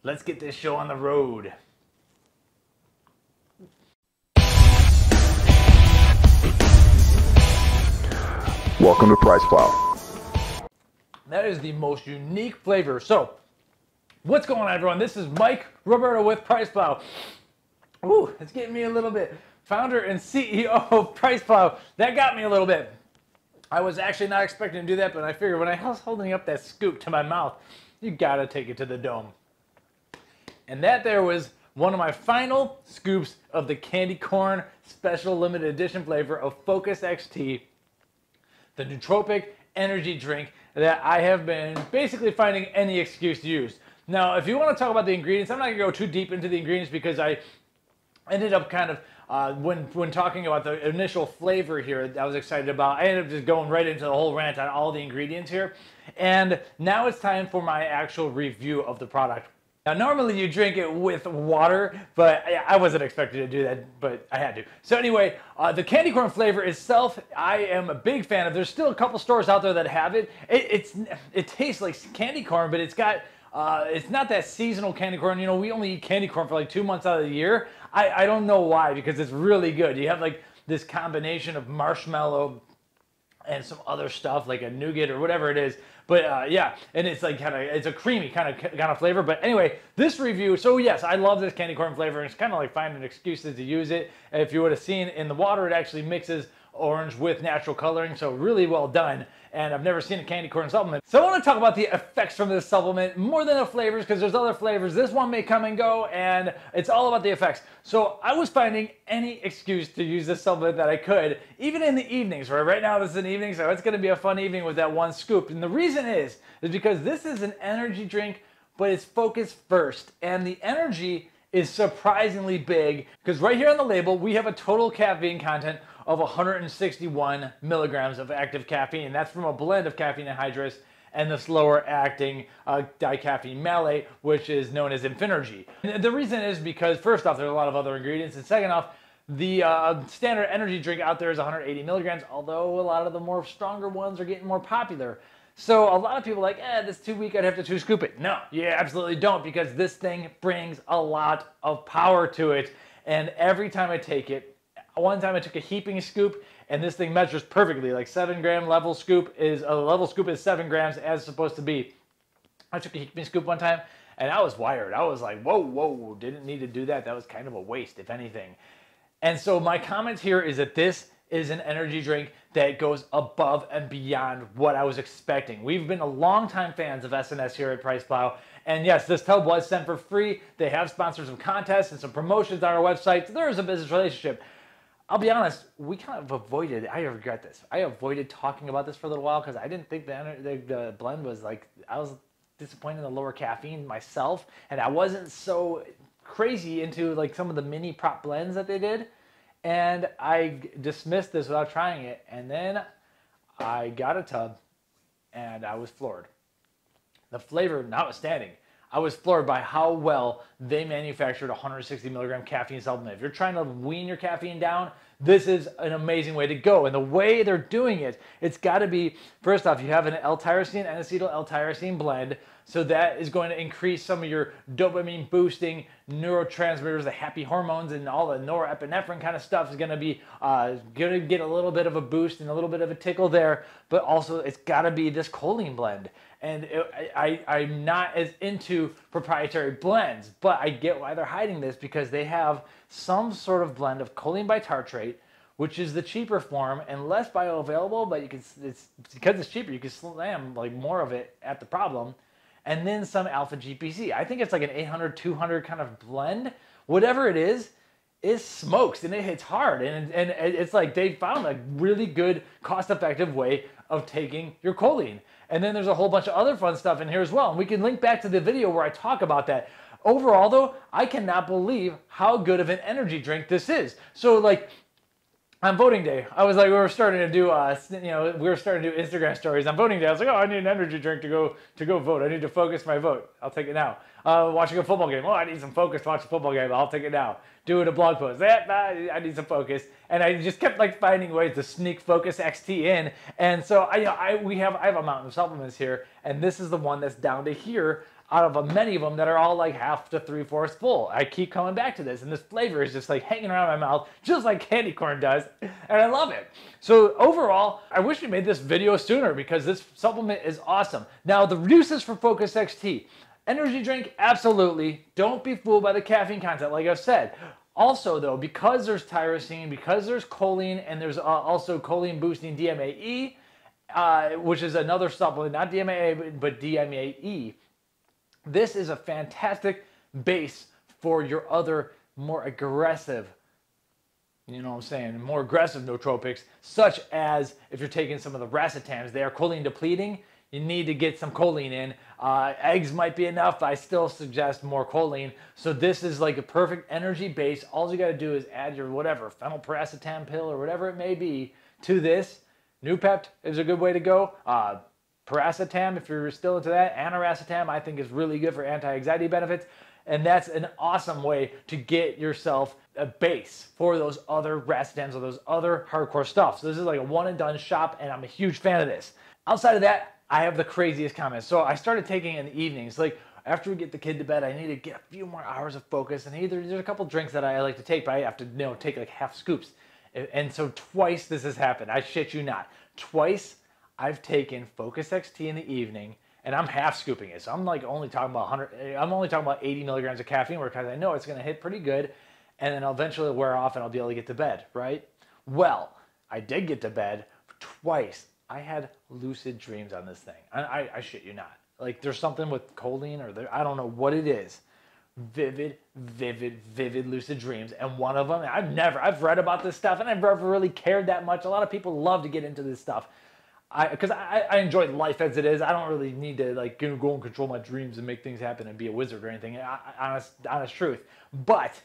Let's get this show on the road. Welcome to PricePlow. That is the most unique flavor. So, what's going on, everyone? This is Mike Roberto with PricePlow. Ooh, it's getting me a little bit. Founder and CEO of PricePlow. That got me a little bit. I was actually not expecting to do that, but I figured when I was holding up that scoop to my mouth, you gotta take it to the dome. And that there was one of my final scoops of the candy corn special limited edition flavor of Focus XT, the nootropic energy drink that I have been basically finding any excuse to use. Now, if you want to talk about the ingredients, I'm not going to go too deep into the ingredients because I ended up kind of, when talking about the initial flavor here I was excited about, I ended up just going right into the whole rant on all the ingredients here. And now it's time for my actual review of the product. Now, normally you drink it with water, but I wasn't expecting to do that, but I had to. So anyway, the candy corn flavor itself, I am a big fan of. There's still a couple stores out there that have it. It tastes like candy corn, but it's got, it's not that seasonal candy corn. You know, we only eat candy corn for like 2 months out of the year. I don't know why, because it's really good. You have like this combination of marshmallow and some other stuff like a nougat or whatever it is. But yeah, and it's like it's a creamy kind of flavor. But anyway, this review, so yes, I love this candy corn flavor. And it's kind of like finding excuses to use it. And if you would have seen in the water, it actually mixes orange with natural coloring. So really well done. And I've never seen a candy corn supplement. So I want to talk about the effects from this supplement more than the flavors, because there's other flavors. This one may come and go, and it's all about the effects. So I was finding any excuse to use this supplement that I could, even in the evenings, right now this is an evening, so it's going to be a fun evening with that one scoop. And the reason is because this is an energy drink, but it's focused first. And the energy is surprisingly big, because right here on the label, we have a total caffeine content of 161 milligrams of active caffeine. That's from a blend of caffeine anhydrous and the slower acting dicaffeine malate, which is known as Infinergy. And the reason is because, first off, there's a lot of other ingredients, and second off, the standard energy drink out there is 180 milligrams, although a lot of the more stronger ones are getting more popular. So a lot of people are like, this is too weak, I'd have to two-scoop it. No, you absolutely don't, because this thing brings a lot of power to it. And every time I take it, one time I took a heaping scoop, and this thing measures perfectly. Like 7-gram level scoop is, a level scoop is 7 grams as it's supposed to be. I took a heaping scoop one time, and I was wired. I was like, whoa, didn't need to do that. That was kind of a waste, if anything. And so my comment here is that this is an energy drink that goes above and beyond what I was expecting. We've been a long-time fans of SNS here at PricePlow. And yes, this tub was sent for free. They have sponsored some contests and some promotions on our website. So there is a business relationship. I'll be honest, we kind of avoided, I regret this, I avoided talking about this for a little while because I didn't think the blend was like, I was disappointed in the lower caffeine myself, and I wasn't so crazy into like some of the mini prop blends that they did, and I dismissed this without trying it, and then I got a tub, and I was floored. The flavor notwithstanding, I was floored by how well they manufactured a 160 milligram caffeine supplement. If you're trying to wean your caffeine down, this is an amazing way to go. And the way they're doing it, it's got to be, first off, you have an L-tyrosine and acetyl L-tyrosine blend. So that is going to increase some of your dopamine boosting neurotransmitters, the happy hormones, and all the norepinephrine kind of stuff is going to be going to get a little bit of a boost and a little bit of a tickle there. But also it's got to be this choline blend. And I'm not as into proprietary blends, but I get why they're hiding this, because they have some sort of blend of choline bitartrate, which is the cheaper form and less bioavailable, but you can, because it's cheaper, you can slam like more of it at the problem. And then some alpha GPC. I think it's like an 800, 200 kind of blend. Whatever it is smokes and it hits hard. And it's like they found a really good cost-effective way of taking your choline. And then there's a whole bunch of other fun stuff in here as well. And we can link back to the video where I talk about that. Overall though, I cannot believe how good of an energy drink this is. So like, on voting day, I was like, we were starting to do, Instagram stories. On voting day, I was like, oh, I need an energy drink to go vote. I need to focus my vote. I'll take it now. Watching a football game. Oh, I need some focus to watch a football game. I'll take it now. Doing a blog post. I need some focus. And I just kept like finding ways to sneak Focus XT in. And so I have a mountain of supplements here, and this is the one that's down to here. out of many of them that are all like half to 3/4 full. I keep coming back to this, and this flavor is just like hanging around my mouth, just like candy corn does, and I love it. So overall, I wish we made this video sooner because this supplement is awesome. Now, the uses for Focus XT. Energy drink, absolutely. Don't be fooled by the caffeine content, like I've said. Also, though, because there's tyrosine, because there's choline, and there's also choline boosting DMAE, which is another supplement, not DMAA, but DMAE. This is a fantastic base for your other more aggressive, you know what I'm saying, more aggressive nootropics, such as if you're taking some of the racetams, they are choline depleting. You need to get some choline in. Eggs might be enough. I still suggest more choline. So this is like a perfect energy base. All you got to do is add your whatever, phenylpiracetam pill or whatever it may be to this. Noopept is a good way to go. Piracetam, if you're still into that. Aniracetam, I think is really good for anti-anxiety benefits. And that's an awesome way to get yourself a base for those other racetams or those other hardcore stuff. So this is like a one and done shop, and I'm a huge fan of this. Outside of that, I have the craziest comments. So I started taking it in the evenings. Like after we get the kid to bed, I need to get a few more hours of focus. And there's a couple drinks that I like to take, but I have to take like half scoops. And so twice this has happened. I shit you not. Twice I've taken Focus XT in the evening, and I'm half scooping it. So I'm like only talking about 100. I'm only talking about 80 milligrams of caffeine, because I know it's going to hit pretty good, and then I'll eventually wear off, and I'll be able to get to bed, right? Well, I did get to bed twice. I had lucid dreams on this thing. I shit you not. Like there's something with choline or I don't know what it is. Vivid lucid dreams. And one of them, I've read about this stuff and I've never really cared that much. A lot of people love to get into this stuff. Because I enjoy life as it is. I don't really need to like go and control my dreams and make things happen and be a wizard or anything. Honest truth. But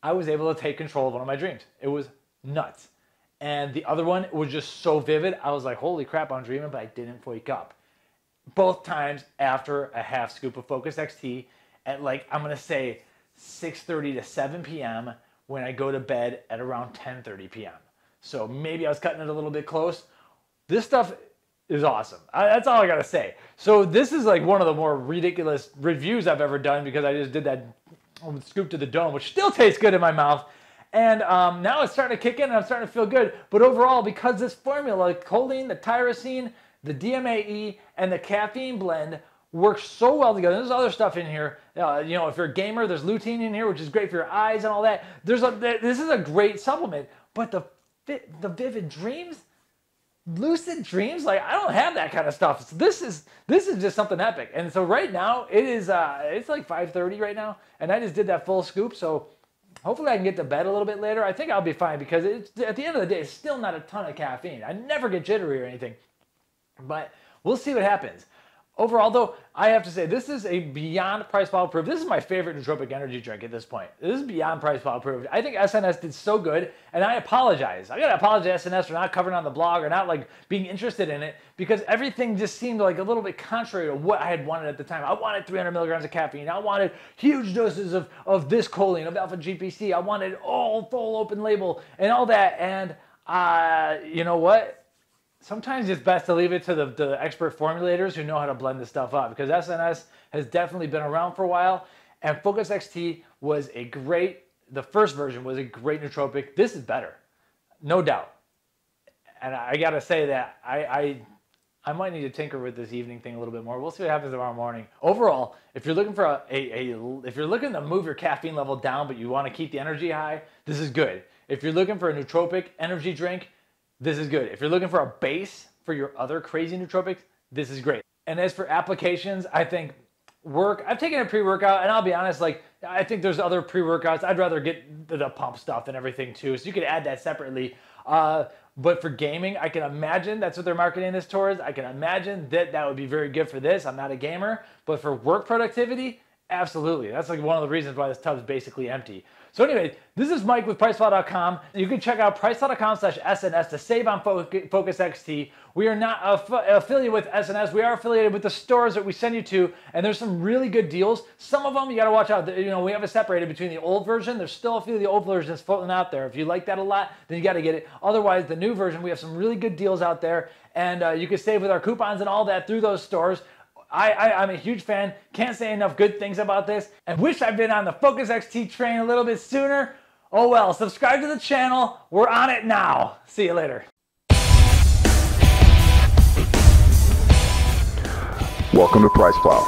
I was able to take control of one of my dreams. It was nuts. And the other one was just so vivid. I was like, holy crap, I'm dreaming, but I didn't wake up. Both times after a half scoop of Focus XT at like, I'm going to say 6:30 to 7 p.m. when I go to bed at around 10:30 p.m. So maybe I was cutting it a little bit close. This stuff is awesome. That's all I got to say. So this is like one of the more ridiculous reviews I've ever done because I just did that scoop to the dome, which still tastes good in my mouth. And now it's starting to kick in and I'm starting to feel good. But overall, because this formula, choline, the tyrosine, the DMAE, and the caffeine blend works so well together. There's other stuff in here. If you're a gamer, there's lutein in here, which is great for your eyes and all that. This is a great supplement. But the vivid dreams, lucid dreams, like I don't have that kind of stuff. So this is just something epic. And so right now, it's like 5:30 right now. And I just did that full scoop. So hopefully I can get to bed a little bit later. I think I'll be fine because at the end of the day, it's still not a ton of caffeine. I never get jittery or anything, but we'll see what happens. Overall, though, I have to say this is a beyond PricePlow approved. This is my favorite nootropic energy drink at this point. This is beyond PricePlow approved. I think SNS did so good, and I apologize. I gotta apologize to SNS for not covering it on the blog or not like being interested in it because everything just seemed like a little bit contrary to what I had wanted at the time. I wanted 300 milligrams of caffeine. I wanted huge doses of this choline, of alpha GPC. I wanted all full open label and all that. And you know what? Sometimes it's best to leave it to the expert formulators who know how to blend this stuff up because SNS has definitely been around for a while. And Focus XT was the first version was a great nootropic. This is better, no doubt. And I got to say that I might need to tinker with this evening thing a little bit more. We'll see what happens tomorrow morning. Overall, if you're looking for if you're looking to move your caffeine level down, but you want to keep the energy high, this is good. If you're looking for a nootropic energy drink, this is good. If you're looking for a base for your other crazy nootropics, this is great. And as for applications, I think I've taken a pre-workout, and I'll be honest, like I think there's other pre-workouts. I'd rather get the pump stuff and everything too, so you could add that separately. But for gaming, I can imagine that's what they're marketing this towards. I can imagine that would be very good for this. I'm not a gamer, but for work productivity, absolutely. That's like one of the reasons why this tub is basically empty. So anyway, this is Mike with PricePlow.com. You can check out PricePlow.com/SNS to save on Focus XT. We are not affiliated with SNS. We are affiliated with the stores that we send you to, and there's some really good deals. Some of them you got to watch out. We have it separated between the old version. There's still a few of the old versions floating out there. If you like that a lot, then you got to get it. Otherwise, the new version, we have some really good deals out there, and you can save with our coupons and all that through those stores. I'm a huge fan. Can't say enough good things about this. And wish I'd been on the Focus XT train a little bit sooner. Oh well, subscribe to the channel. We're on it now. See you later. Welcome to PricePlow.